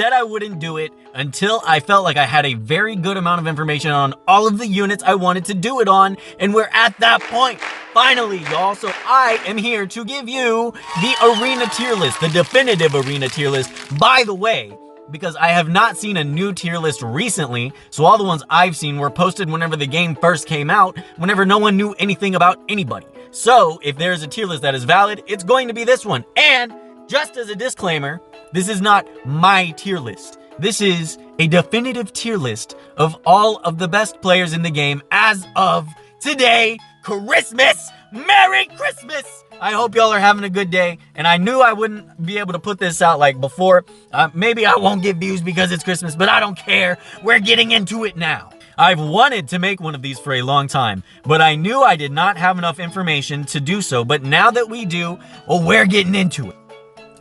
said I wouldn't do it until I felt like I had a very good amount of information on all of the units I wanted to do it on, and we're at that point. Finally, y'all, so I am here to give you the arena tier list, the definitive arena tier list. By the way, because I have not seen a new tier list recently, so all the ones I've seen were posted whenever the game first came out, whenever no one knew anything about anybody. So if there's a tier list that is valid, it's going to be this one. And just as a disclaimer, this is not my tier list. This is a definitive tier list of all of the best players in the game as of today, Christmas. Merry Christmas! I hope y'all are having a good day, and I knew I wouldn't be able to put this out like before. Maybe I won't get views because it's Christmas, but I don't care. We're getting into it now. I've wanted to make one of these for a long time, but I knew I did not have enough information to do so. But now that we do, well, we're getting into it.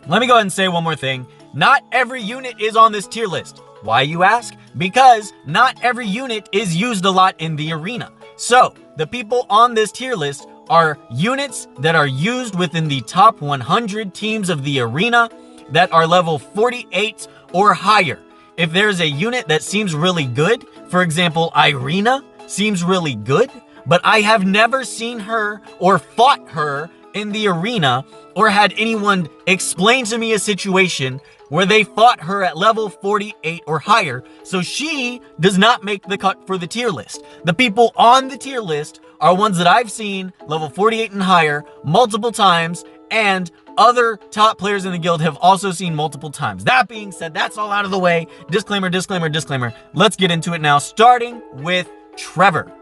Let me go ahead and say one more thing. Not every unit is on this tier list. Why, you ask? Because not every unit is used a lot in the arena. So, the people on this tier list are units that are used within the top 100 teams of the arena that are level 48 or higher. If there's a unit that seems really good, for example, Irina seems really good, but I have never seen her or fought her in the arena or had anyone explain to me a situation where they fought her at level 48 or higher, so she does not make the cut for the tier list. The people on the tier list are ones that I've seen level 48 and higher multiple times, and other top players in the guild have also seen multiple times. That being said, that's all out of the way. Disclaimer, disclaimer, disclaimer. Let's get into it now, starting with Trevor.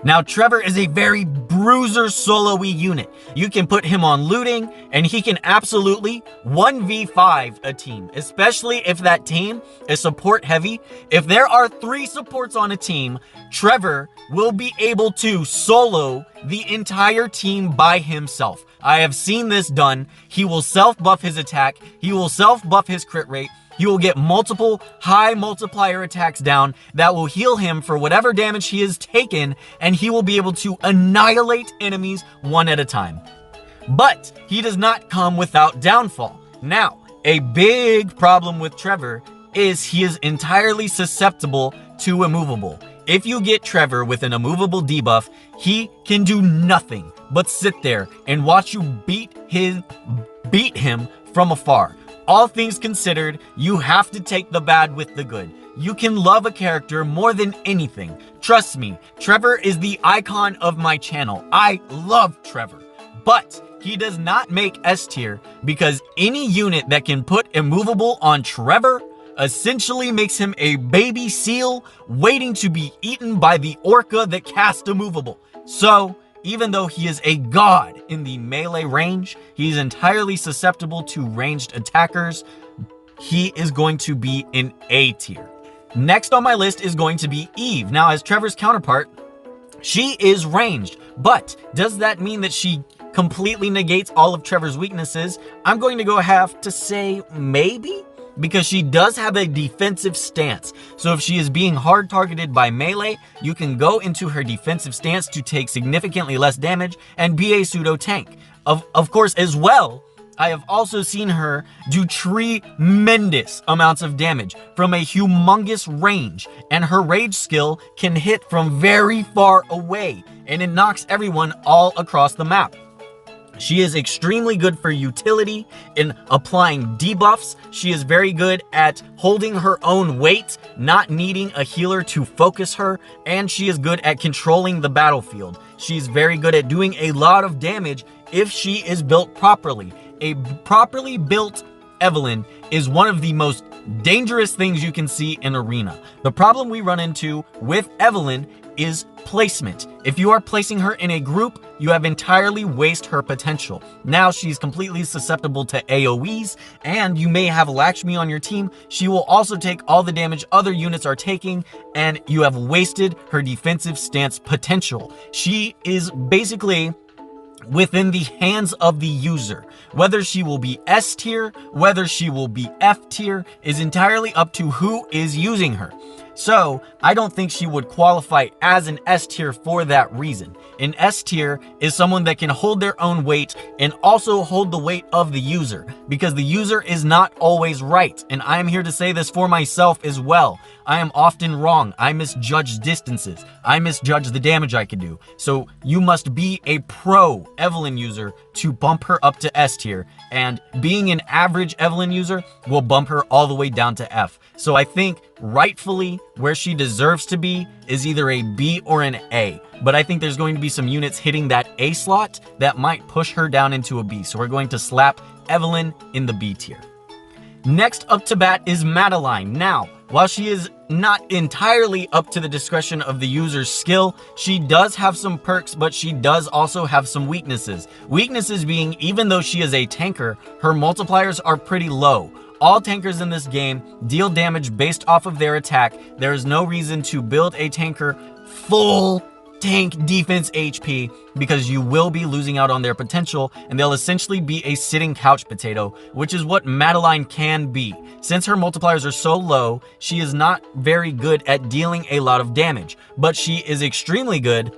Now, Trevor is a very bruiser solo-y unit. You can put him on looting, and he can absolutely 1v5 a team, especially if that team is support heavy. If there are 3 supports on a team, Trevor will be able to solo the entire team by himself. I have seen this done. He will self-buff his attack. He will self-buff his crit rate. He will get multiple high multiplier attacks down that will heal him for whatever damage he has taken, and he will be able to annihilate enemies one at a time. But he does not come without downfall. Now, a big problem with Trevor is he is entirely susceptible to immovable. If you get Trevor with an immovable debuff, he can do nothing but sit there and watch you beat him from afar. All things considered, you have to take the bad with the good. You can love a character more than anything. Trust me, Trevor is the icon of my channel. I love Trevor. But he does not make S tier because any unit that can put immovable on Trevor essentially makes him a baby seal waiting to be eaten by the orca that cast immovable. So, even though he is a god in the melee range, he is entirely susceptible to ranged attackers. He is going to be in A tier. Next on my list is going to be Eve. Now, as Trevor's counterpart, she is ranged, but does that mean that she completely negates all of Trevor's weaknesses? I'm going to have to say maybe, because she does have a defensive stance. So if she is being hard targeted by melee, you can go into her defensive stance to take significantly less damage and be a pseudo tank. Of course, as well, I have also seen her do tremendous amounts of damage from a humongous range, and her rage skill can hit from very far away, and it knocks everyone all across the map. She is extremely good for utility in applying debuffs. She is very good at holding her own weight, not needing a healer to focus her, and she is good at controlling the battlefield. She's very good at doing a lot of damage if she is built properly. A properly built Evelyn is one of the most dangerous things you can see in Arena. The problem we run into with Evelyn is placement. If you are placing her in a group, you have entirely wasted her potential. Now she's completely susceptible to AoEs, and you may have Lakshmi on your team. She will also take all the damage other units are taking, and you have wasted her defensive stance potential. She is basically within the hands of the user. Whether she will be S tier, whether she will be F tier, is entirely up to who is using her. So I don't think she would qualify as an S tier for that reason. An S tier is someone that can hold their own weight and also hold the weight of the user, because the user is not always right. And I am here to say this for myself as well. I am often wrong. I misjudge distances. I misjudge the damage I can do. So you must be a pro Evelyn user to bump her up to S tier. And being an average Evelyn user will bump her all the way down to F. So I think rightfully where she deserves to be is either a B or an A. But I think there's going to be some units hitting that A slot that might push her down into a B. So we're going to slap Evelyn in the B tier. Next up to bat is Madeline. Now, while she is not entirely up to the discretion of the user's skill, she does have some perks, but she does also have some weaknesses. Weaknesses being, even though she is a tanker, her multipliers are pretty low. All tankers in this game deal damage based off of their attack. There is no reason to build a tanker full tank defense HP, because you will be losing out on their potential and they'll essentially be a sitting couch potato, which is what Madeline can be. Since her multipliers are so low, she is not very good at dealing a lot of damage, but she is extremely good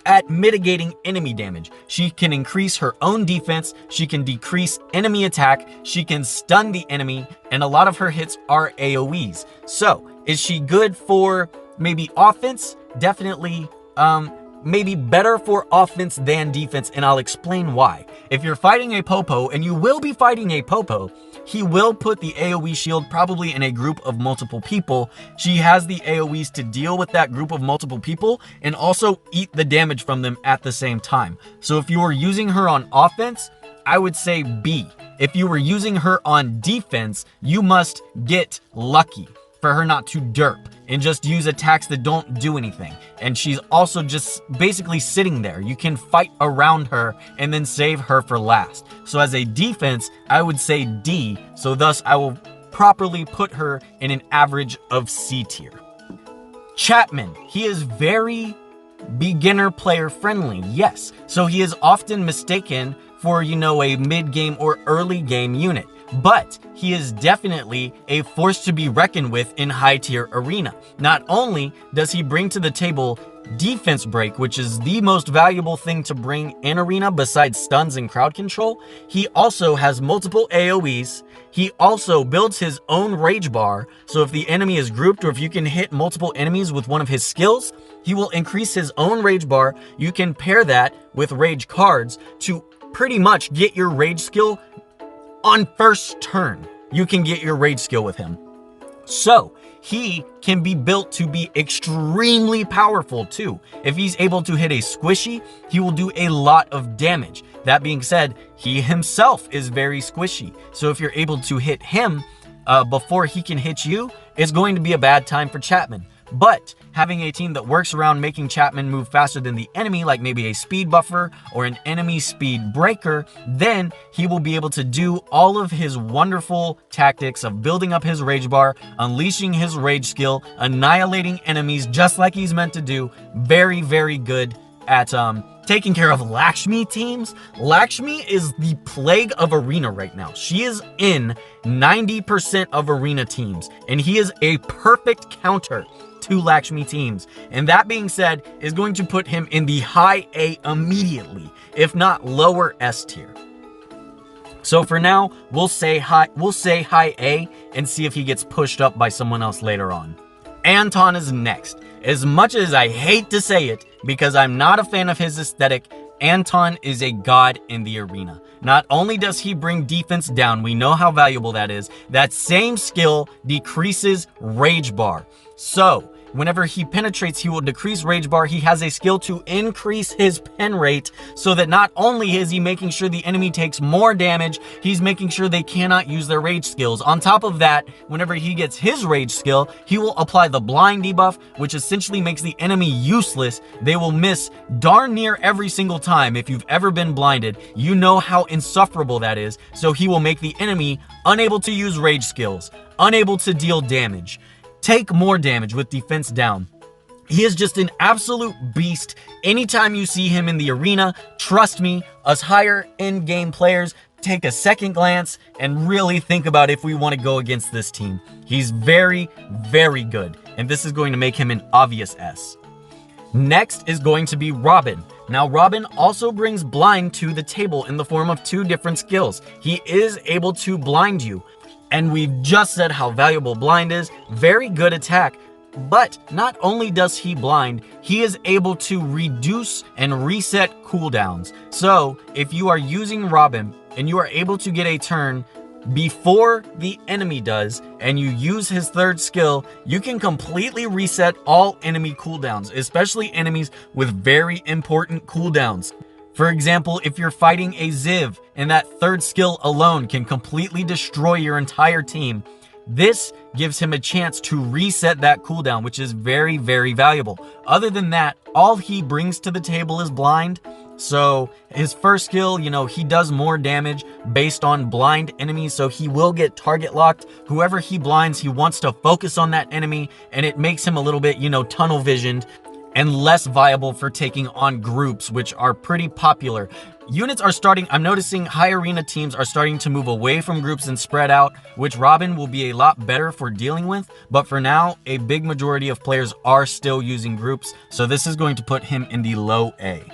at mitigating enemy damage. She can increase her own defense, she can decrease enemy attack, she can stun the enemy, and a lot of her hits are AoEs. So, is she good for maybe offense? Definitely. Maybe better for offense than defense, and I'll explain why. If you're fighting a Popo, and you will be fighting a Popo, he will put the AoE shield probably in a group of multiple people. She has the AoEs to deal with that group of multiple people and also eat the damage from them at the same time. So if you are using her on offense, I would say B. If you were using her on defense, you must get lucky for her not to derp and just use attacks that don't do anything. And she's also just basically sitting there. You can fight around her and then save her for last. So as a defense, I would say D. So thus I will properly put her in an average of C tier. Chapman, he is very beginner player friendly, yes. So he is often mistaken for, you know, a mid-game or early game unit. But he is definitely a force to be reckoned with in high tier arena. Not only does he bring to the table defense break, which is the most valuable thing to bring in arena besides stuns and crowd control, he also has multiple AoEs. He also builds his own rage bar, so if the enemy is grouped or if you can hit multiple enemies with one of his skills, he will increase his own rage bar. You can pair that with rage cards to pretty much get your rage skill on first turn. You can get your rage skill with him. So he can be built to be extremely powerful too. If he's able to hit a squishy, he will do a lot of damage. That being said, he himself is very squishy. So if you're able to hit him before he can hit you, it's going to be a bad time for Chapman. But having a team that works around making Chapman move faster than the enemy, like maybe a speed buffer or an enemy speed breaker, then he will be able to do all of his wonderful tactics of building up his rage bar, unleashing his rage skill, annihilating enemies just like he's meant to do. Very, very good at taking care of Lakshmi teams. Lakshmi is the plague of arena right now. She is in 90% of arena teams, and he is a perfect counter to Lakshmi teams. And that being said, is going to put him in the high A immediately, if not lower S tier. So for now, we'll say high A and see if he gets pushed up by someone else later on. Anton is next. As much as I hate to say it, because I'm not a fan of his aesthetic, Anton is a god in the arena. Not only does he bring defense down, we know how valuable that is, that same skill decreases rage bar. So, whenever he penetrates, he will decrease rage bar. He has a skill to increase his pen rate so that not only is he making sure the enemy takes more damage, he's making sure they cannot use their rage skills. On top of that, whenever he gets his rage skill, he will apply the blind debuff, which essentially makes the enemy useless. They will miss darn near every single time. If you've ever been blinded, you know how insufferable that is. So he will make the enemy unable to use rage skills, unable to deal damage, take more damage with defense down. He is just an absolute beast. Anytime you see him in the arena, trust me, us higher end game players take a second glance and really think about if we want to go against this team. He's very, very good, and this is going to make him an obvious S. Next is going to be Robin. Now, Robin also brings blind to the table in the form of 2 different skills. He is able to blind you, and we've just said how valuable blind is. Very good attack, but not only does he blind, he is able to reduce and reset cooldowns. So, if you are using Robin and you are able to get a turn before the enemy does, and you use his 3rd skill, you can completely reset all enemy cooldowns, especially enemies with very important cooldowns. For example, if you're fighting a Ziv and that 3rd skill alone can completely destroy your entire team, this gives him a chance to reset that cooldown, which is very, very valuable. Other than that, all he brings to the table is blind. So his 1st skill, he does more damage based on blind enemies, so he will get target locked. Whoever he blinds, he wants to focus on that enemy, and it makes him a little bit, tunnel visioned and less viable for taking on groups, which are pretty popular. I'm noticing high arena teams are starting to move away from groups and spread out, which Robin will be a lot better for dealing with. But for now, a big majority of players are still using groups, so this is going to put him in the low A.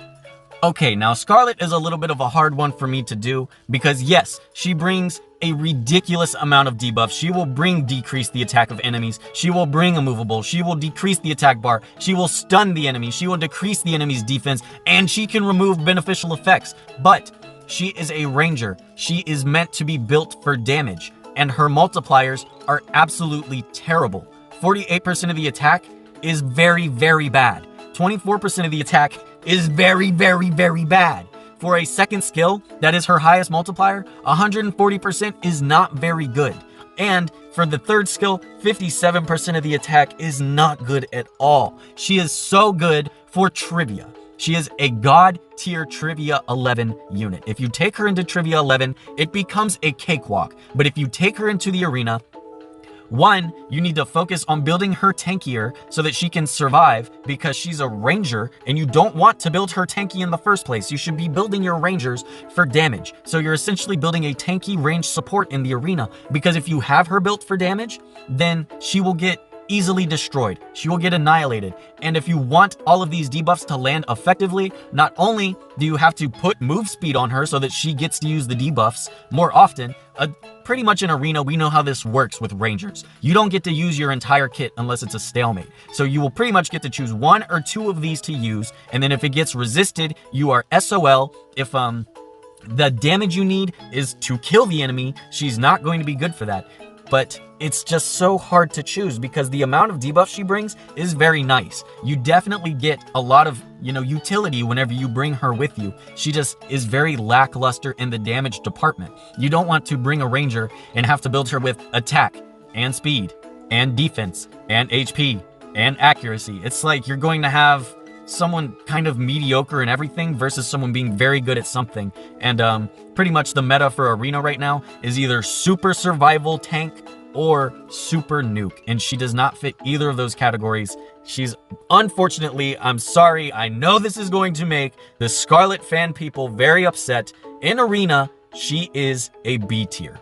Okay, now Scarlet is a little bit of a hard one for me to do because yes, she brings a ridiculous amount of debuffs. She will decrease the attack of enemies. She will bring immovable. She will decrease the attack bar. She will stun the enemy. She will decrease the enemy's defense, and she can remove beneficial effects. But she is a ranger. She is meant to be built for damage, and her multipliers are absolutely terrible. 48% of the attack is very, very bad. 24% of the attack is very, very, very bad. For a 2nd skill, that is her highest multiplier, 140% is not very good. And for the 3rd skill, 57% of the attack is not good at all. She is so good for trivia. She is a god tier Trivia 11 unit. If you take her into Trivia 11, it becomes a cakewalk. But if you take her into the arena, 1, you need to focus on building her tankier so that she can survive, because she's a ranger and you don't want to build her tanky in the first place. You should be building your rangers for damage. So you're essentially building a tanky range support in the arena, because if you have her built for damage, then she will get easily destroyed. She will get annihilated. And if you want all of these debuffs to land effectively, not only do you have to put move speed on her so that she gets to use the debuffs more often, pretty much in arena, we know how this works with rangers. You don't get to use your entire kit unless it's a stalemate. So you will pretty much get to choose 1 or 2 of these to use, and then if it gets resisted, you are SOL. If the damage you need is to kill the enemy, she's not going to be good for that. But it's just so hard to choose because the amount of debuff she brings is very nice. You definitely get a lot of, utility whenever you bring her with you. She just is very lackluster in the damage department. You don't want to bring a ranger and have to build her with attack and speed and defense and HP and accuracy. It's like you're going to have someone kind of mediocre in everything versus someone being very good at something. And pretty much the meta for arena right now is either super survival tank or super nuke, and she does not fit either of those categories. She's, unfortunately, I'm sorry, I know this is going to make the Scarlet fan people very upset. In arena, she is a B tier.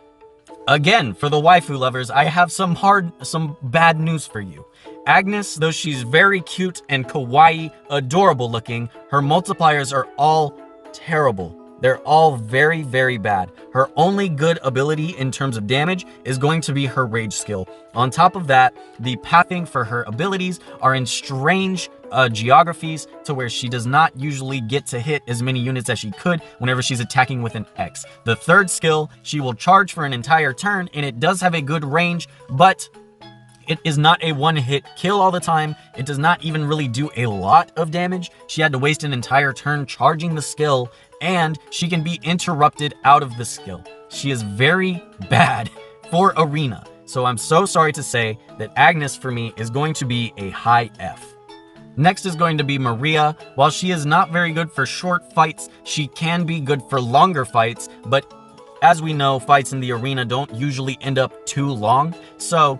Again, for the waifu lovers, I have some bad news for you. Agnes, though she's very cute and kawaii, adorable looking, her multipliers are all terrible. They're all very, very bad. Her only good ability in terms of damage is going to be her rage skill. On top of that, the pathing for her abilities are in strange geographies to where she does not usually get to hit as many units as she could whenever she's attacking with an X. The 3rd skill, she will charge for an entire turn, and it does have a good range, but it is not a one-hit kill all the time. It does not even really do a lot of damage. She had to waste an entire turn charging the skill, and she can be interrupted out of the skill. She is very bad for arena. So I'm so sorry to say that Agnes for me is going to be a high F. Next is going to be Maria. While she is not very good for short fights, she can be good for longer fights, but as we know, fights in the arena don't usually end up too long. So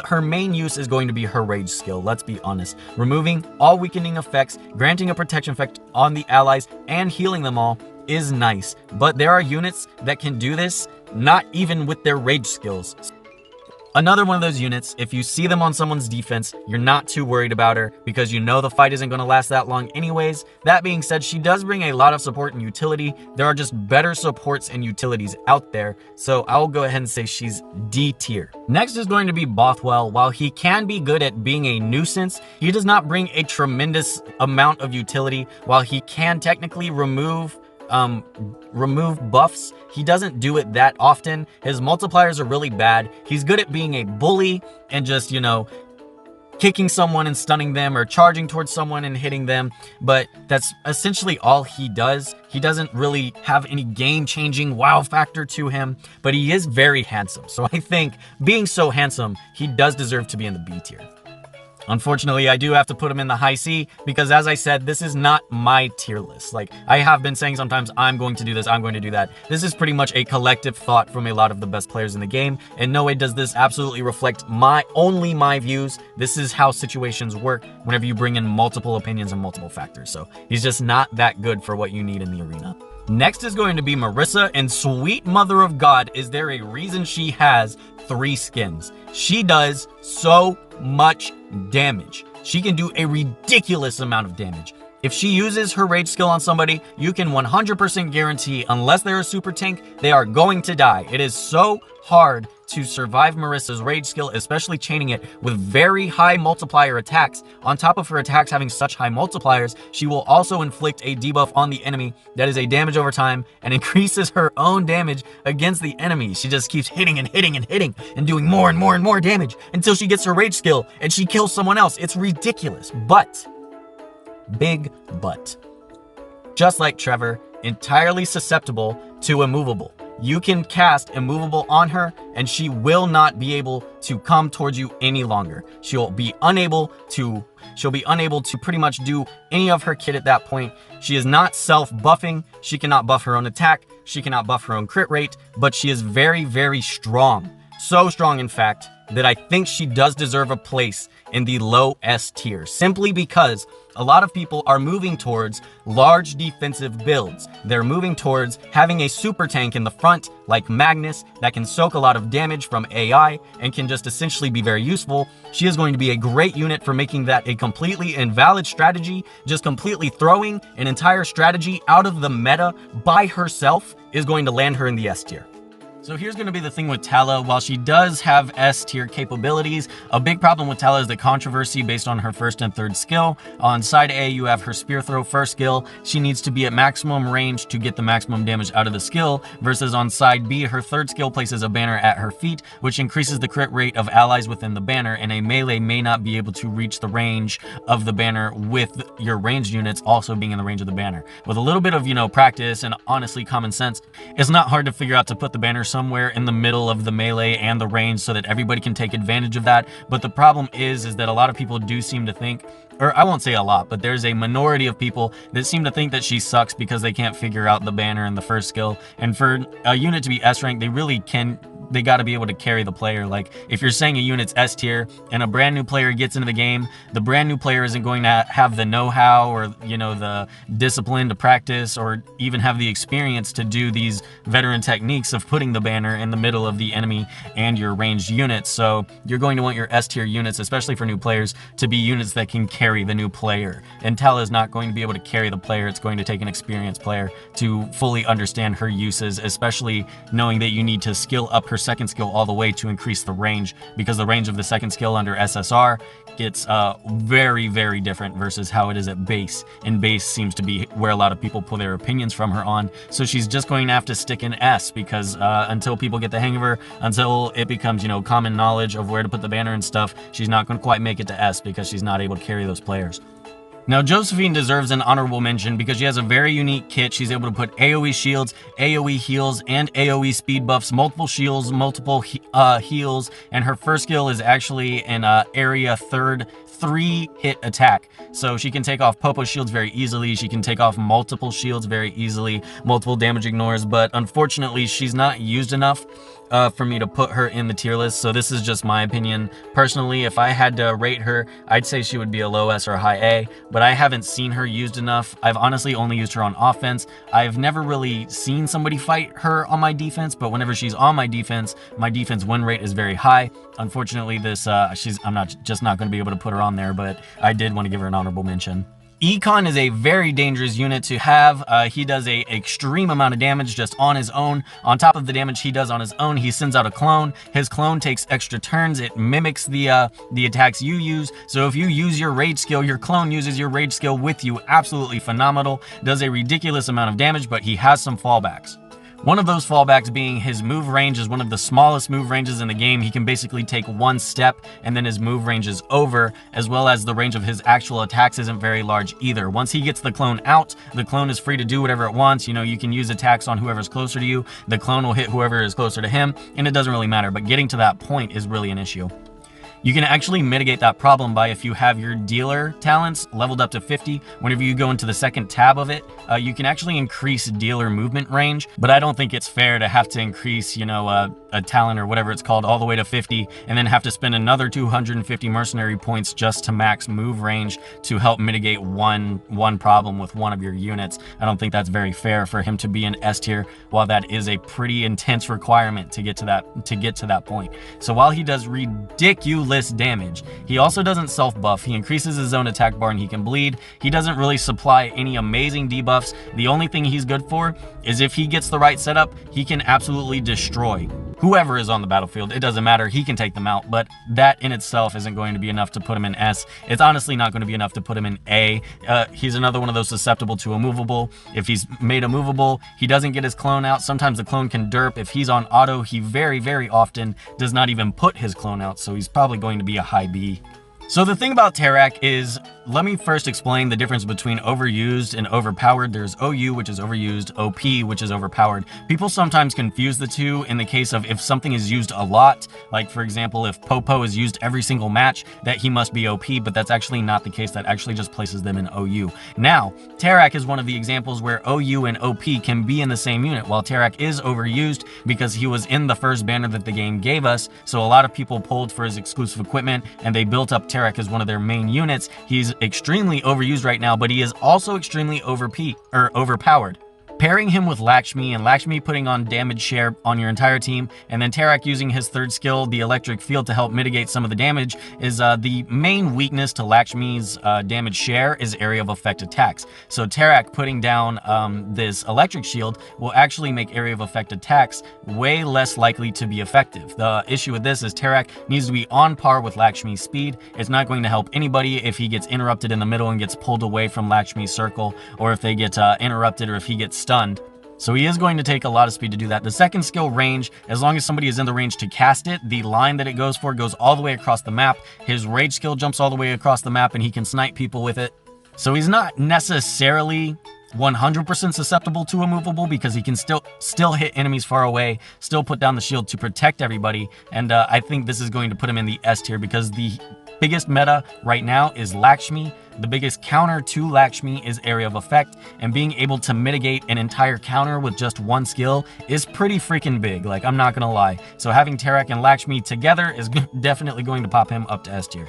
her main use is going to be her rage skill, let's be honest. Removing all weakening effects, granting a protection effect on the allies, and healing them all. is nice, but there are units that can do this, not even with their rage skills. Another one of those units, if you see them on someone's defense, you're not too worried about her because you know the fight isn't going to last that long anyways. That being said, she does bring a lot of support and utility. There are just better supports and utilities out there, so I'll go ahead and say she's D tier. Next is going to be Bothwell. While he can be good at being a nuisance, he does not bring a tremendous amount of utility. While he can technically remove buffs, he doesn't do it that often. His multipliers are really bad. He's good at being a bully and just, you know, kicking someone and stunning them or charging towards someone and hitting them, but that's essentially all he does. He doesn't really have any game-changing wow factor to him, but he is very handsome. So I think being so handsome, he does deserve to be in the B tier. Unfortunately, I do have to put him in the high C because, as I said, this is not my tier list. Like, I have been saying sometimes, I'm going to do this, I'm going to do that. This is pretty much a collective thought from a lot of the best players in the game, and no way does this absolutely reflect only my views. This is how situations work whenever you bring in multiple opinions and multiple factors. So he's just not that good for what you need in the arena. Next is going to be Marissa, and sweet mother of God, is there a reason she has 3 skins? She does so much damage. She can do a ridiculous amount of damage. If she uses her rage skill on somebody, you can 100% guarantee, unless they're a super tank, they are going to die. It is so hard to survive Marissa's rage skill, especially chaining it with very high multiplier attacks. On top of her attacks having such high multipliers, she will also inflict a debuff on the enemy that is a damage over time and increases her own damage against the enemy. She just keeps hitting and hitting and hitting and doing more and more and more damage until she gets her rage skill and she kills someone else. It's ridiculous, but, big but, just like Trevor, entirely susceptible to immovable. You can cast immovable on her and she will not be able to come towards you any longer. She'll be unable to pretty much do any of her kit at that point. She is not self-buffing. She cannot buff her own attack. She cannot buff her own crit rate, but she is very, very strong. So strong, in fact, that I think she does deserve a place in the low S tier, simply because a lot of people are moving towards large defensive builds. They're moving towards having a super tank in the front, like Magnus, that can soak a lot of damage from AI and can just essentially be very useful. She is going to be a great unit for making that a completely invalid strategy. Just completely throwing an entire strategy out of the meta by herself is going to land her in the S tier. So here's going to be the thing with Tala. While she does have S tier capabilities, a big problem with Tala is the controversy based on her first and third skill. On side A, you have her spear throw first skill. She needs to be at maximum range to get the maximum damage out of the skill, versus on side B, her third skill places a banner at her feet, which increases the crit rate of allies within the banner, and a melee may not be able to reach the range of the banner with your ranged units also being in the range of the banner. With a little bit of, practice and honestly common sense, it's not hard to figure out to put the banner somewhere in the middle of the melee and the range so that everybody can take advantage of that. But the problem is that a lot of people do seem to think, or I won't say a lot, but there's a minority of people that seem to think that she sucks because they can't figure out the banner and the first skill. And for a unit to be S rank, they got to be able to carry the player. Like, if you're saying a unit's S tier and a brand new player gets into the game, the brand new player isn't going to have the know-how or, the discipline to practice or even have the experience to do these veteran techniques of putting the banner in the middle of the enemy and your ranged units. So you're going to want your S tier units, especially for new players, to be units that can carry the new player. And Tala is not going to be able to carry the player. It's going to take an experienced player to fully understand her uses, especially knowing that you need to skill up her second skill all the way to increase the range, because the range of the second skill under SSR gets very, very different versus how it is at base. And base seems to be where a lot of people pull their opinions from her on. So she's just going to have to stick in S, because until people get the hang of her, until it becomes, common knowledge of where to put the banner and stuff, she's not going to quite make it to S because she's not able to carry those players. Now, Josephine deserves an honorable mention because she has a very unique kit. She's able to put AoE shields, AoE heals, and AoE speed buffs, multiple shields, multiple heals, and her first skill is actually an area third 3-hit attack. So she can take off Popo shields very easily. She can take off multiple shields very easily, multiple damage ignores, but unfortunately, she's not used enough for me to put her in the tier list. So this is just my opinion. Personally, if I had to rate her, I'd say she would be a low S or a high A, but but I haven't seen her used enough. I've honestly only used her on offense. I've never really seen somebody fight her on my defense, but whenever she's on my defense win rate is very high. Unfortunately, I'm not going to be able to put her on there, but I did want to give her an honorable mention. Ekon is a very dangerous unit to have. He does a extreme amount of damage just on his own. On top of the damage he does on his own, he sends out a clone. His clone takes extra turns. It mimics the attacks you use. So if you use your rage skill, your clone uses your rage skill with you. Absolutely phenomenal. Does a ridiculous amount of damage, but he has some fallbacks. One of those fallbacks being his move range is one of the smallest move ranges in the game. He can basically take one step and then his move range is over, as well as the range of his actual attacks isn't very large either. Once he gets the clone out, the clone is free to do whatever it wants. You know, you can use attacks on whoever's closer to you. The clone will hit whoever is closer to him, and it doesn't really matter, but getting to that point is really an issue. You can actually mitigate that problem by, if you have your dealer talents leveled up to 50, whenever you go into the second tab of it, you can actually increase dealer movement range, but I don't think it's fair to have to increase, you know, a talent or whatever it's called all the way to 50 and then have to spend another 250 mercenary points just to max move range to help mitigate one problem with one of your units. I don't think that's very fair for him to be in S tier, while that is a pretty intense requirement to get to that point. So while he does ridiculous damage, he also doesn't self-buff. He increases his own attack bar and he can bleed. He doesn't really supply any amazing debuffs. The only thing he's good for is if he gets the right setup, he can absolutely destroy whoever is on the battlefield. It doesn't matter, he can take them out, but that in itself isn't going to be enough to put him in S. It's honestly not going to be enough to put him in A. He's another one of those susceptible to a movable. If he's made a movable, he doesn't get his clone out. Sometimes the clone can derp. If he's on auto, he very, very often does not even put his clone out, so he's probably going to be a high B. So the thing about Tarak is, let me first explain the difference between overused and overpowered. There's OU, which is overused, OP, which is overpowered. People sometimes confuse the two in the case of if something is used a lot, like for example, if Popo is used every single match, that he must be OP, but that's actually not the case. That actually just places them in OU. Now, Tarak is one of the examples where OU and OP can be in the same unit. While Tarak is overused because he was in the first banner that the game gave us, so a lot of people pulled for his exclusive equipment and they built up Tarak as one of their main units. He's extremely overused right now, but he is also extremely overpowered. Pairing him with Lakshmi, and Lakshmi putting on damage share on your entire team, and then Tarak using his third skill, the electric field, to help mitigate some of the damage, is the main weakness to Lakshmi's damage share is area of effect attacks. So Tarak putting down this electric shield will actually make area of effect attacks way less likely to be effective. The issue with this is Tarak needs to be on par with Lakshmi's speed. It's not going to help anybody if he gets interrupted in the middle and gets pulled away from Lakshmi's circle, or if they get interrupted, or if he gets stunned. So he is going to take a lot of speed to do that. The second skill, range, as long as somebody is in the range to cast it, the line that it goes for goes all the way across the map. His rage skill jumps all the way across the map and he can snipe people with it. So he's not necessarily 100% susceptible to a movable, because he can still hit enemies far away, still put down the shield to protect everybody. And I think this is going to put him in the S tier, because the biggest meta right now is Lakshmi. The biggest counter to Lakshmi is area of effect, and being able to mitigate an entire counter with just one skill is pretty freaking big, like, I'm not gonna lie. So having Tarak and Lakshmi together is definitely going to pop him up to S tier.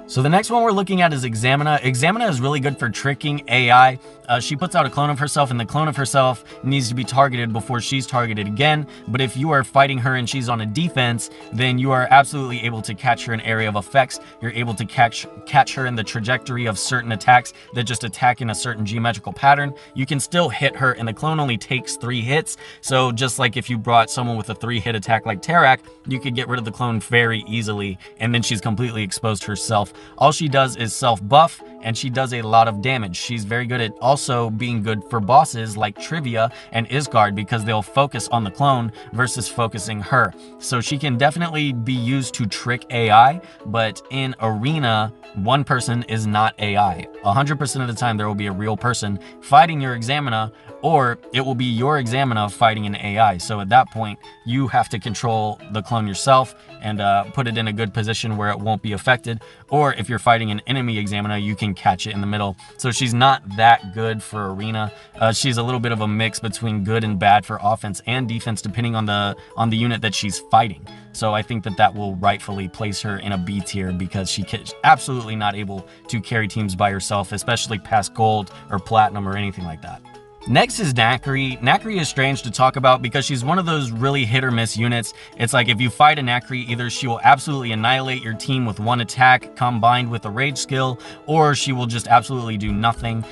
So the next one we're looking at is Examina. Examina is really good for tricking AI. She puts out a clone of herself, and the clone of herself needs to be targeted before she's targeted again. But if you are fighting her and she's on a defense, then you are absolutely able to catch her in area of effects. You're able to catch her in the trajectory of certain attacks that just attack in a certain geometrical pattern. You can still hit her, and the clone only takes 3 hits. So just like if you brought someone with a 3-hit attack like Tarak, you could get rid of the clone very easily, and then she's completely exposed herself. All she does is self-buff, and she does a lot of damage. She's very good at also being good for bosses like Trivia and Isgard, because they'll focus on the clone versus focusing her. So she can definitely be used to trick AI, but in Arena, one person is not AI. 100% of the time there will be a real person fighting your Examina, or it will be your Examina fighting an AI. So at that point, you have to control the clone yourself and put it in a good position where it won't be affected. Or if you're fighting an enemy Examina, you can catch it in the middle. So she's not that good for arena. She's a little bit of a mix between good and bad for offense and defense, depending on the unit that she's fighting. So I think that will rightfully place her in a B tier, because she is absolutely not able to carry teams by herself, especially past gold or platinum or anything like that. Next is Nakri. Nakri is strange to talk about because she's one of those really hit or miss units. It's like if you fight a Nakri, either she will absolutely annihilate your team with one attack combined with a rage skill, or she will just absolutely do nothing.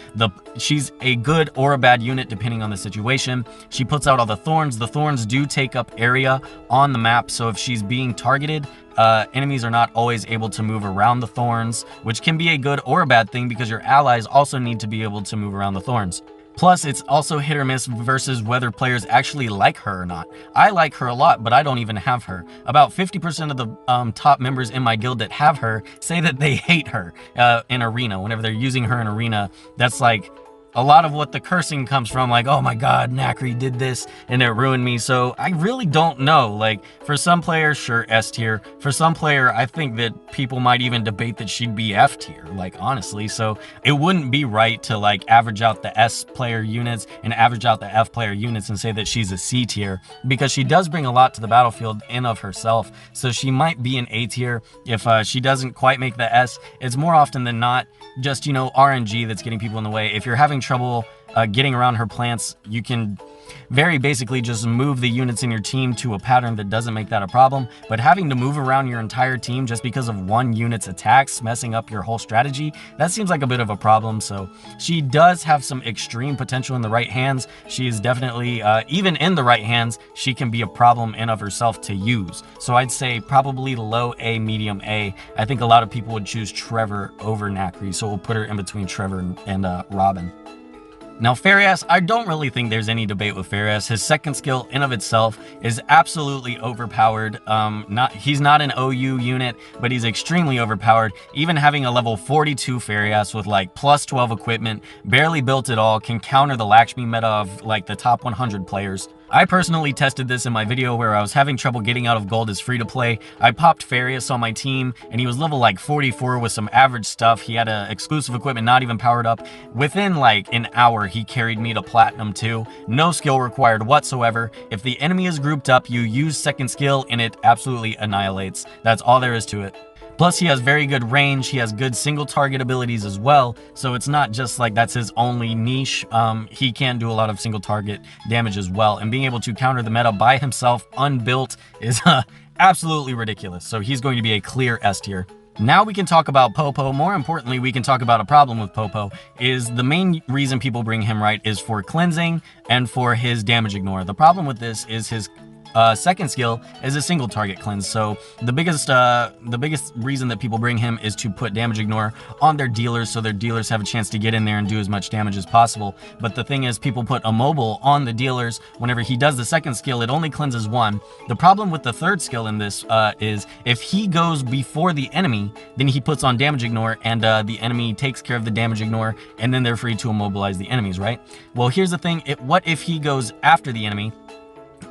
She's a good or a bad unit depending on the situation. She puts out all the thorns. The thorns do take up area on the map, so if she's being targeted, enemies are not always able to move around the thorns, which can be a good or a bad thing because your allies also need to be able to move around the thorns. Plus, it's also hit or miss versus whether players actually like her or not. I like her a lot, but I don't even have her. About 50% of the top members in my guild that have her say that they hate her in arena. Whenever they're using her in arena, that's like a lot of what the cursing comes from, like, oh my god, Nakri did this and it ruined me. So I really don't know. Like, for some players, sure, S tier. For some player, I think that people might even debate that she'd be F tier, like, honestly. So it wouldn't be right to like average out the S player units and average out the F player units and say that she's a C tier, because she does bring a lot to the battlefield in of herself. So she might be an A tier if she doesn't quite make the S. It's more often than not just, you know, RNG that's getting people in the way. If you're having trouble getting around her plants, you can very basically just move the units in your team to a pattern that doesn't make that a problem. But having to move around your entire team just because of one unit's attacks messing up your whole strategy, that seems like a bit of a problem. So she does have some extreme potential in the right hands. She is definitely, even in the right hands, she can be a problem in of herself to use. So I'd say probably low A, medium A. I think a lot of people would choose Trevor over Nakri, so we'll put her in between Trevor and Robin. Now, Farias, I don't really think there's any debate with Farias. His second skill in of itself is absolutely overpowered. He's not an OU unit, but he's extremely overpowered. Even having a level 42 Farias with like plus 12 equipment, barely built at all, can counter the Lakshmi meta of like the top 100 players. I personally tested this in my video where I was having trouble getting out of gold as free to play. I popped Farias on my team and he was level like 44 with some average stuff. He had exclusive equipment not even powered up. Within like an hour, he carried me to platinum 2. No skill required whatsoever. If the enemy is grouped up, you use second skill and it absolutely annihilates. That's all there is to it. Plus, he has very good range. He has good single target abilities as well. So it's not just like that's his only niche. He can do a lot of single target damage as well. And being able to counter the meta by himself, unbuilt, is absolutely ridiculous. So he's going to be a clear S tier. Now we can talk about Popo. More importantly, we can talk about a problem with Popo. Is the main reason people bring him right is for cleansing and for his damage ignore. The problem with this is his second skill is a single target cleanse. So the biggest reason that people bring him is to put damage ignore on their dealers, so their dealers have a chance to get in there and do as much damage as possible. But the thing is, people put immobile on the dealers. Whenever he does the second skill, it only cleanses one. The problem with the third skill in this is if he goes before the enemy, then he puts on damage ignore and the enemy takes care of the damage ignore, and then they're free to immobilize the enemies, right? Well, here's the thing. What if he goes after the enemy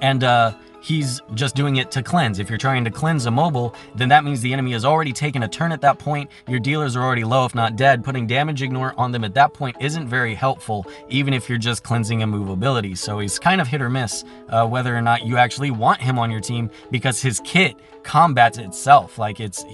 and he's just doing it to cleanse? If you're trying to cleanse a mobile, then that means the enemy has already taken a turn at that point. Your dealers are already low, if not dead. Putting damage ignore on them at that point isn't very helpful, even if you're just cleansing a movability. So he's kind of hit or miss whether or not you actually want him on your team, because his kit combats itself. Like it's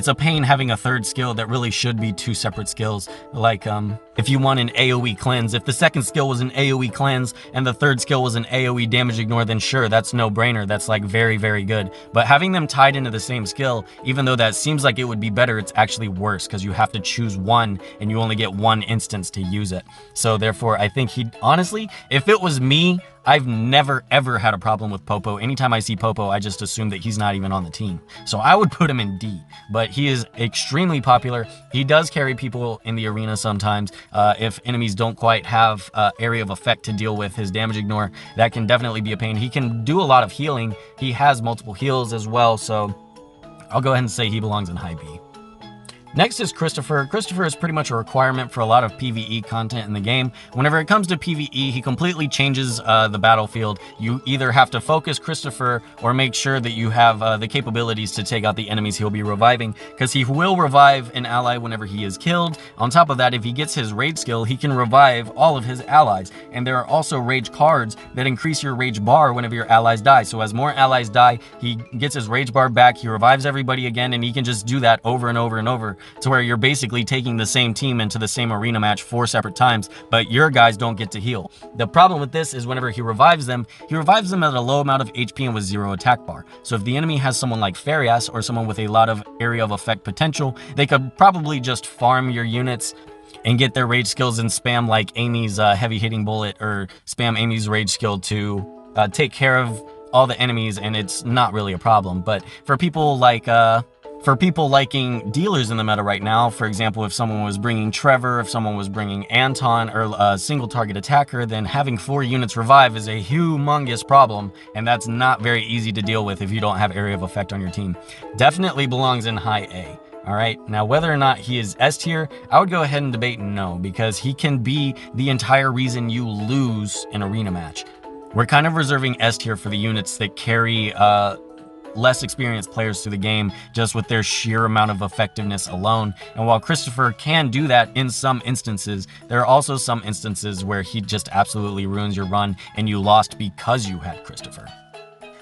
a pain having a third skill that really should be two separate skills. Like, if you want an AoE cleanse, if the second skill was an AoE cleanse and the third skill was an AoE damage ignore, then sure, that's no brainer. That's like very, very good. But having them tied into the same skill, even though that seems like it would be better, it's actually worse, because you have to choose one and you only get one instance to use it. So therefore, I think honestly, if it was me, I've never ever had a problem with Popo. Anytime I see Popo, I just assume that he's not even on the team. So I would put him in D, but he is extremely popular. He does carry people in the arena sometimes. If enemies don't quite have area of effect to deal with his damage ignore, that can definitely be a pain. He can do a lot of healing. He has multiple heals as well. So I'll go ahead and say he belongs in high B. Next is Christopher. Christopher is pretty much a requirement for a lot of PvE content in the game. Whenever it comes to PvE, he completely changes the battlefield. You either have to focus Christopher or make sure that you have the capabilities to take out the enemies he'll be reviving, because he will revive an ally whenever he is killed. On top of that, if he gets his rage skill, he can revive all of his allies. And there are also rage cards that increase your rage bar whenever your allies die. So as more allies die, he gets his rage bar back, he revives everybody again, and he can just do that over and over and over, to where you're basically taking the same team into the same arena match 4 separate times, but your guys don't get to heal. The problem with this is whenever he revives them at a low amount of HP and with 0 attack bar. So if the enemy has someone like Farias or someone with a lot of area of effect potential, they could probably just farm your units and get their rage skills and spam like Amy's heavy hitting bullet, or spam Amy's rage skill to take care of all the enemies, and it's not really a problem. But for people liking dealers in the meta right now, for example, if someone was bringing Trevor, if someone was bringing Anton, or a single target attacker, then having 4 units revive is a humongous problem, and that's not very easy to deal with if you don't have area of effect on your team. Definitely belongs in high A. Alright, now whether or not he is S tier, I would go ahead and debate no, because he can be the entire reason you lose an arena match. We're kind of reserving S tier for the units that carry less experienced players through the game, just with their sheer amount of effectiveness alone. And while Christopher can do that in some instances, there are also some instances where he just absolutely ruins your run and you lost because you had Christopher.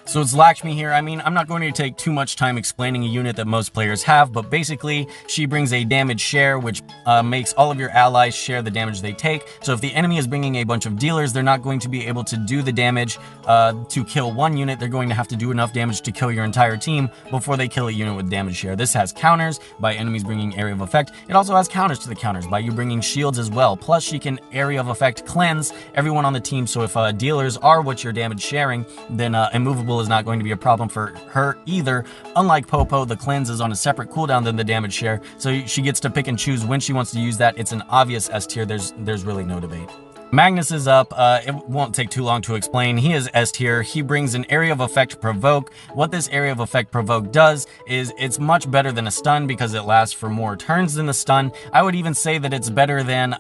So it's Lakshmi here. I mean, I'm not going to take too much time explaining a unit that most players have, but basically she brings a damage share, which makes all of your allies share the damage they take. So if the enemy is bringing a bunch of dealers, they're not going to be able to do the damage to kill one unit. They're going to have to do enough damage to kill your entire team before they kill a unit with damage share. This has counters by enemies bringing area of effect. It also has counters to the counters by you bringing shields as well. Plus she can area of effect cleanse everyone on the team. So if dealers are what you're damage sharing, then immovable is not going to be a problem for her either. Unlike Popo, the cleanse is on a separate cooldown than the damage share, so she gets to pick and choose when she wants to use that. It's an obvious S tier. There's really no debate. Magnus is up. It won't take too long to explain. He is S tier. He brings an area of effect provoke. What this area of effect provoke does is it's much better than a stun because it lasts for more turns than the stun. I would even say that it's better than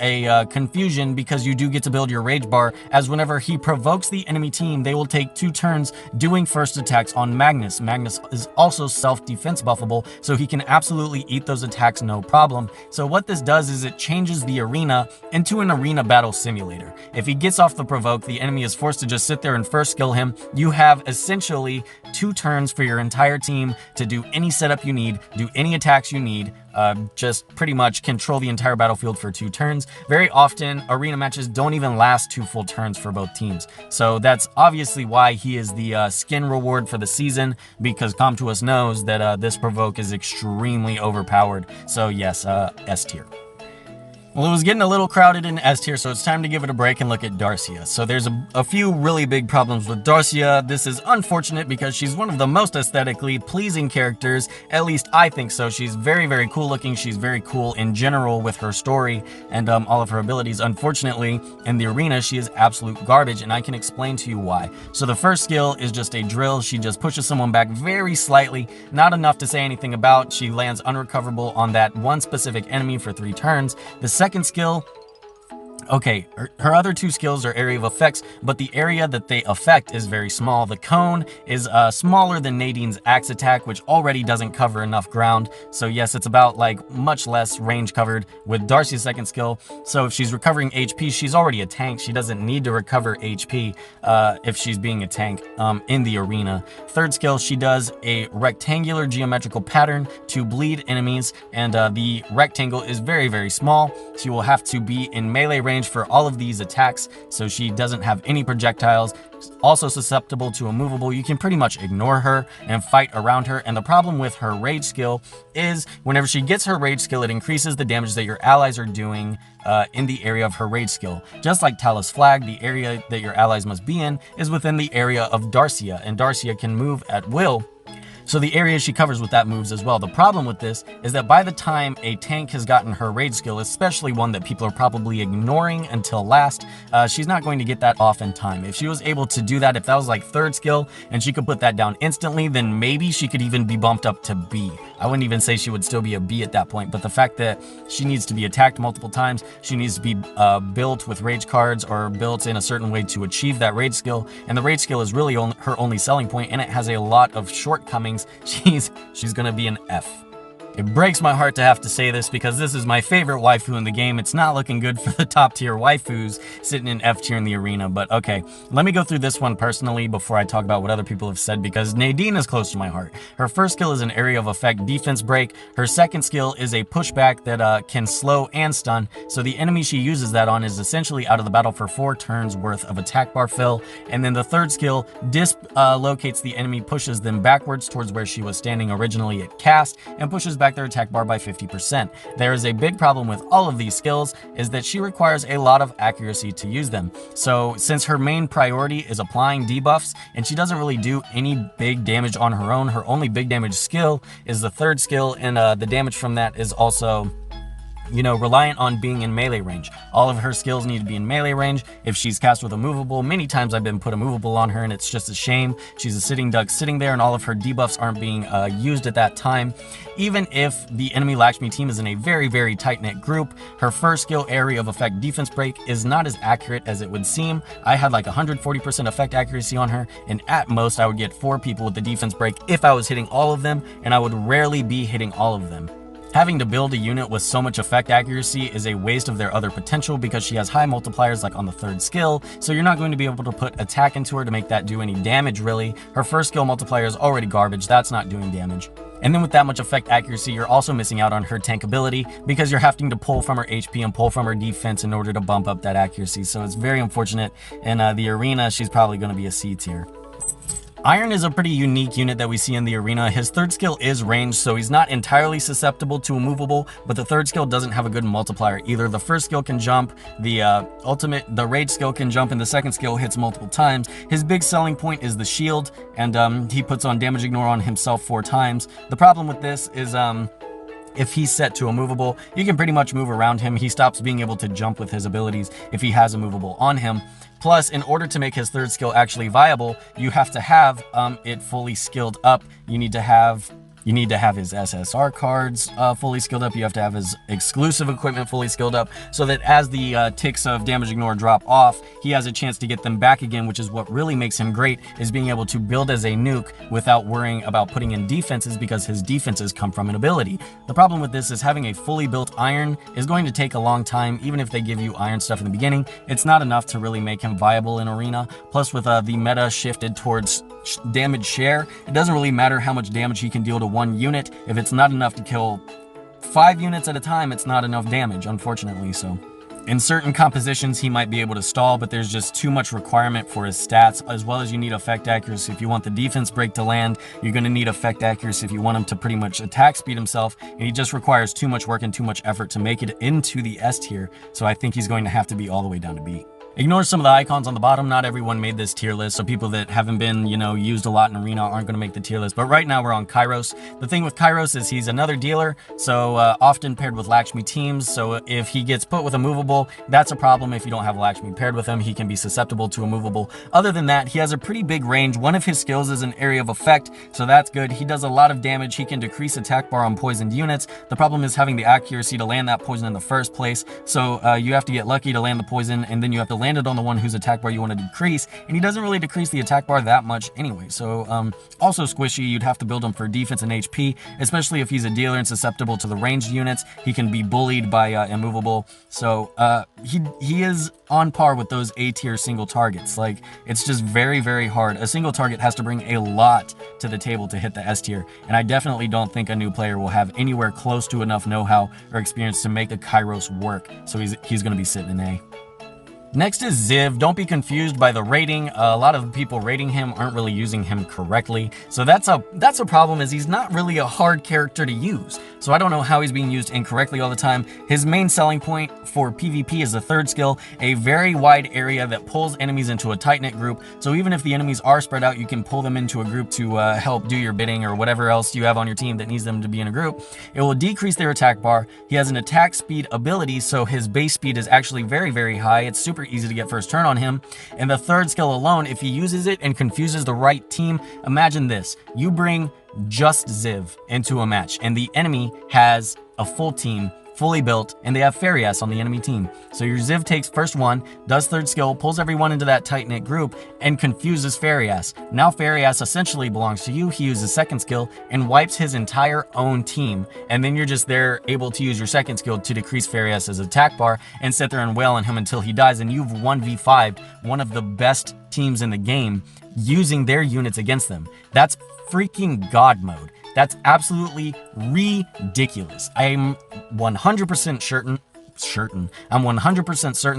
a confusion, because you do get to build your rage bar, as whenever he provokes the enemy team, they will take 2 turns doing first attacks on Magnus. Magnus is also self-defense buffable, so he can absolutely eat those attacks no problem. So what this does is it changes the arena into an arena battle simulator. If he gets off the provoke, the enemy is forced to just sit there and first skill him. You have essentially 2 turns for your entire team to do any setup you need, do any attacks you need, just pretty much control the entire battlefield for 2 turns. Very often, arena matches don't even last 2 full turns for both teams. So that's obviously why he is the skin reward for the season, because Com2uS knows that this provoke is extremely overpowered. So yes, S tier. Well, it was getting a little crowded in S tier, so it's time to give it a break and look at Darcia. So there's a few really big problems with Darcia. This is unfortunate because she's one of the most aesthetically pleasing characters, at least I think so. She's very, very cool looking. She's very cool in general with her story and all of her abilities. Unfortunately, in the arena, she is absolute garbage, and I can explain to you why. So the first skill is just a drill. She just pushes someone back very slightly, not enough to say anything about. She lands unrecoverable on that one specific enemy for 3 turns. The second skill, okay, her other 2 skills are area of effects, but the area that they affect is very small. The cone is smaller than Nadine's axe attack, which already doesn't cover enough ground. So yes, it's about like much less range covered with Darcia's second skill. So if she's recovering HP, she's already a tank. She doesn't need to recover HP if she's being a tank in the arena. Third skill, she does a rectangular geometrical pattern to bleed enemies, and the rectangle is very, very small. She will have to be in melee range for all of these attacks, so she doesn't have any projectiles. Also susceptible to immovable. You can pretty much ignore her and fight around her. And the problem with her rage skill is whenever she gets her rage skill, it increases the damage that your allies are doing in the area of her rage skill. Just like Tala's flag, the area that your allies must be in is within the area of Darcia, and Darcia can move at will. So the areas she covers with that moves as well. The problem with this is that by the time a tank has gotten her rage skill, especially one that people are probably ignoring until last, she's not going to get that off in time. If she was able to do that, if that was like third skill and she could put that down instantly, then maybe she could even be bumped up to B. I wouldn't even say she would still be a B at that point, but the fact that she needs to be attacked multiple times, she needs to be built with rage cards or built in a certain way to achieve that rage skill, and the rage skill is really her only selling point, and it has a lot of shortcomings. She's gonna be an F. It breaks my heart to have to say this because this is my favorite waifu in the game. It's not looking good for the top tier waifus sitting in F tier in the arena, but okay. Let me go through this one personally before I talk about what other people have said, because Nadine is close to my heart. Her first skill is an area of effect defense break. Her second skill is a pushback that can slow and stun, so the enemy she uses that on is essentially out of the battle for 4 turns worth of attack bar fill. And then the third skill dislocates the enemy, pushes them backwards towards where she was standing originally at cast, and pushes back their attack bar by 50%. There is a big problem with all of these skills, is that she requires a lot of accuracy to use them. So since her main priority is applying debuffs, and she doesn't really do any big damage on her own, her only big damage skill is the third skill, and the damage from that is also, you know, reliant on being in melee range. All of her skills need to be in melee range. If she's cast with a movable, many times I've been put a movable on her and it's just a shame. She's a sitting duck sitting there and all of her debuffs aren't being used at that time. Even if the enemy Lakshmi team is in a very, very tight-knit group, her first skill, area of effect defense break, is not as accurate as it would seem. I had like 140% effect accuracy on her, and at most I would get 4 people with the defense break if I was hitting all of them, and I would rarely be hitting all of them. Having to build a unit with so much effect accuracy is a waste of their other potential because she has high multipliers like on the third skill, so you're not going to be able to put attack into her to make that do any damage really. Her first skill multiplier is already garbage, that's not doing damage. And then with that much effect accuracy, you're also missing out on her tank ability because you're having to pull from her HP and pull from her defense in order to bump up that accuracy, so it's very unfortunate. In the arena, she's probably going to be a C tier. Iron is a pretty unique unit that we see in the arena. His third skill is ranged, so he's not entirely susceptible to a movable, but the third skill doesn't have a good multiplier either. The first skill can jump, the rage skill can jump, and the second skill hits multiple times. His big selling point is the shield, and he puts on damage ignore on himself 4 times. The problem with this is if he's set to a movable, you can pretty much move around him. He stops being able to jump with his abilities if he has a movable on him. Plus, in order to make his third skill actually viable, you have to have it fully skilled up. You need to have his SSR cards fully skilled up. You have to have his exclusive equipment fully skilled up so that as the ticks of damage ignore drop off, he has a chance to get them back again, which is what really makes him great, is being able to build as a nuke without worrying about putting in defenses because his defenses come from an ability. The problem with this is having a fully built iron is going to take a long time. Even if they give you iron stuff in the beginning, it's not enough to really make him viable in arena. Plus with the meta shifted towards damage share, it doesn't really matter how much damage he can deal to one unit. If it's not enough to kill 5 units at a time, it's not enough damage, unfortunately. So in certain compositions he might be able to stall, but there's just too much requirement for his stats, as well as you need effect accuracy. If you want the defense break to land, you're going to need effect accuracy if you want him to pretty much attack speed himself, and he just requires too much work and too much effort to make it into the S tier, so I think he's going to have to be all the way down to B. Ignore some of the icons on the bottom. Not everyone made this tier list, so people that haven't been, used a lot in Arena aren't going to make the tier list. But right now we're on Kairos. The thing with Kairos is he's another dealer, so often paired with Lakshmi teams. So if he gets put with a movable, that's a problem. If you don't have Lakshmi paired with him, he can be susceptible to a movable. Other than that, he has a pretty big range. One of his skills is an area of effect, so that's good. He does a lot of damage. He can decrease attack bar on poisoned units. The problem is having the accuracy to land that poison in the first place. So you have to get lucky to land the poison, and then you have to land it on the one whose attack bar you want to decrease, and he doesn't really decrease the attack bar that much anyway. So also squishy. You'd have to build him for defense and HP, especially if he's a dealer and susceptible to the ranged units. He can be bullied by immovable, so he is on par with those A tier single targets. Like, it's just very, very hard. A single target has to bring a lot to the table to hit the S tier, and I definitely don't think a new player will have anywhere close to enough know-how or experience to make the Kairos work, so he's going to be sitting in A. Next is Ziv. Don't be confused by the rating. A lot of people rating him aren't really using him correctly. So that's a problem, is he's not really a hard character to use. So I don't know how he's being used incorrectly all the time. His main selling point for PvP is the third skill, a very wide area that pulls enemies into a tight-knit group. So even if the enemies are spread out, you can pull them into a group to help do your bidding or whatever else you have on your team that needs them to be in a group. It will decrease their attack bar. He has an attack speed ability, so his base speed is actually very, very high. It's super easy to get first turn on him. And the third skill alone, if he uses it and confuses the right team, imagine this. You bring just Ziv into a match and the enemy has a full team, fully built, and they have Farias on the enemy team. So your Ziv takes first one, does third skill, pulls everyone into that tight-knit group, and confuses Farias. Now Farias essentially belongs to you. He uses second skill and wipes his entire own team. And then you're just there able to use your second skill to decrease Farias' attack bar and sit there and wail on him until he dies. And you've 1v5'd one of the best teams in the game using their units against them. That's freaking God mode. That's absolutely ridiculous. I'm 100% certain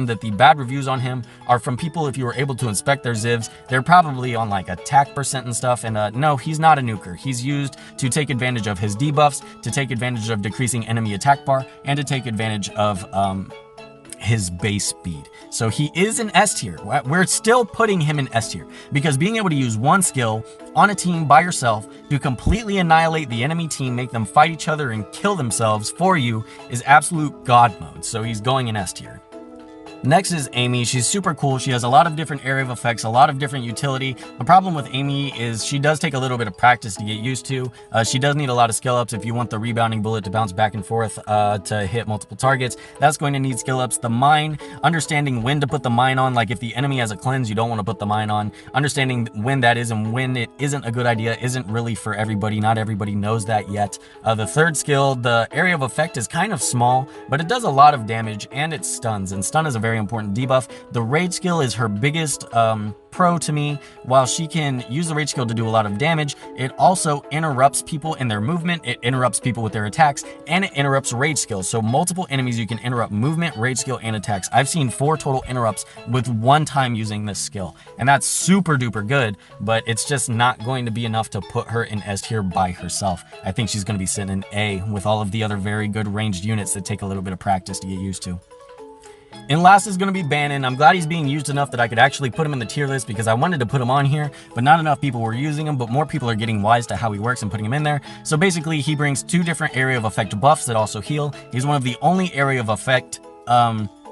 that the bad reviews on him are from people, if you were able to inspect their Zivs, they're probably on like attack percent and stuff. And no, he's not a nuker. He's used to take advantage of his debuffs, to take advantage of decreasing enemy attack bar, and to take advantage of his base speed. So he is an S tier. We're still putting him in S tier because being able to use one skill on a team by yourself to completely annihilate the enemy team, make them fight each other and kill themselves for you is absolute God mode. So he's going in S tier. Next is Amy. She's super cool. She has a lot of different area of effects, a lot of different utility. The problem with Amy is she does take a little bit of practice to get used to. She does need a lot of skill ups if you want the rebounding bullet to bounce back and forth to hit multiple targets. That's going to need skill ups. The mine, understanding when to put the mine on, like if the enemy has a cleanse, you don't want to put the mine on. Understanding when that is and when it isn't a good idea isn't really for everybody. Not everybody knows that yet. The third skill, the area of effect is kind of small, but it does a lot of damage and it stuns, and stun is a very important debuff. The rage skill is her biggest pro to me. While she can use the rage skill to do a lot of damage, it also interrupts people in their movement, it interrupts people with their attacks, and it interrupts rage skills. So multiple enemies you can interrupt movement, rage skill, and attacks. I've seen 4 total interrupts with one time using this skill, and that's super duper good, but it's just not going to be enough to put her in S tier by herself. I think she's going to be sitting in A with all of the other very good ranged units that take a little bit of practice to get used to. And last is going to be Bannon. I'm glad he's being used enough that I could actually put him in the tier list because I wanted to put him on here, but not enough people were using him, but more people are getting wise to how he works and putting him in there. So basically, he brings 2 different area of effect buffs that also heal. He's one of the only area of effect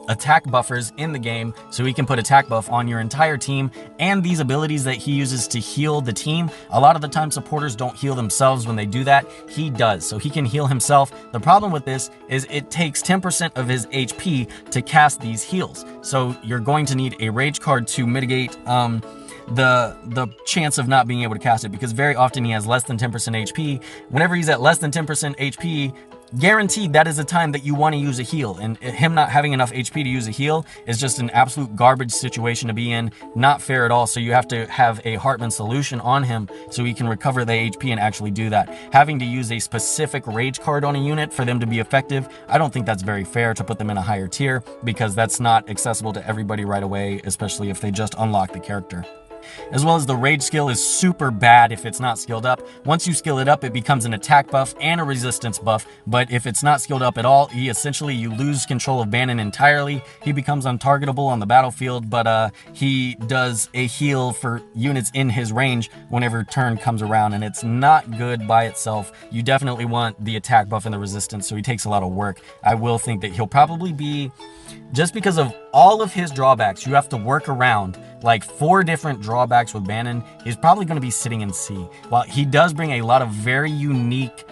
attack buffers in the game, so he can put attack buff on your entire team, and these abilities that he uses to heal the team, a lot of the time supporters don't heal themselves when they do that. He does, so he can heal himself. The problem with this is it takes 10% of his HP to cast these heals, so you're going to need a rage card to mitigate the chance of not being able to cast it, because very often he has less than 10% HP. Whenever he's at less than 10% HP, guaranteed that is a time that you want to use a heal, and him not having enough HP to use a heal is just an absolute garbage situation to be in. Not fair at all. So you have to have a Hartman solution on him so he can recover the HP and actually do that. Having to use a specific rage card on a unit for them to be effective, I don't think that's very fair to put them in a higher tier, because that's not accessible to everybody right away, especially if they just unlock the character. As well as the rage skill is super bad if it's not skilled up. Once you skill it up, it becomes an attack buff and a resistance buff, but if it's not skilled up at all, you lose control of Bannon entirely. He becomes untargetable on the battlefield, but he does a heal for units in his range whenever turn comes around, and it's not good by itself. You definitely want the attack buff and the resistance, so he takes a lot of work. I will think that he'll probably be, just because of all of his drawbacks, you have to work around like 4 different drawbacks with Bannon. He's probably going to be sitting in C. While he does bring a lot of very unique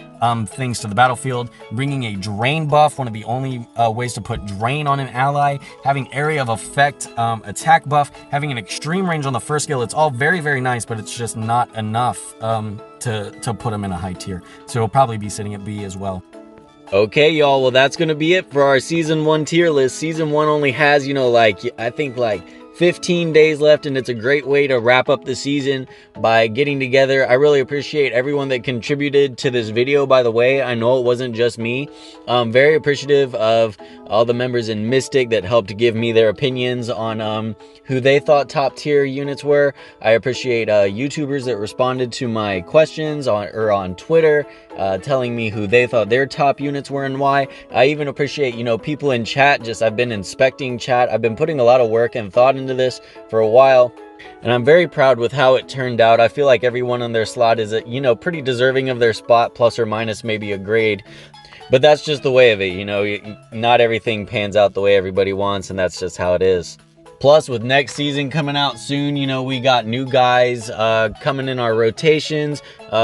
things to the battlefield, bringing a drain buff, one of the only ways to put drain on an ally, having area of effect attack buff, having an extreme range on the first skill. It's all very, very nice, but it's just not enough to put him in a high tier. So he'll probably be sitting at B as well. Okay, y'all, well, that's gonna be it for our Season 1 tier list. Season 1 only has, I think, like 15 days left, and it's a great way to wrap up the season by getting together. I really appreciate everyone that contributed to this video, by the way. I know it wasn't just me. I'm very appreciative of all the members in Mystic that helped give me their opinions on who they thought top tier units were. I appreciate YouTubers that responded to my questions on Twitter, telling me who they thought their top units were and why. I even appreciate, you know, people in chat. I've been inspecting chat. I've been putting a lot of work and thought into this for a while, and I'm very proud with how it turned out. I feel like everyone on their slot is, you know, pretty deserving of their spot, plus or minus maybe a grade. But that's just the way of it, you know. Not everything pans out the way everybody wants, and that's just how it is. Plus, with next season coming out soon, you know, we got new guys coming in our rotations.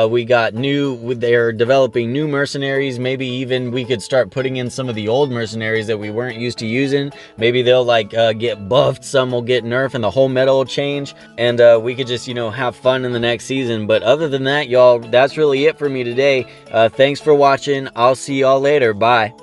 We got they're developing new mercenaries. Maybe even we could start putting in some of the old mercenaries that we weren't used to using. Maybe they'll like get buffed, some will get nerfed, and the whole meta will change. And we could just, you know, have fun in the next season. But other than that, y'all, that's really it for me today. Thanks for watching. I'll see y'all later. Bye.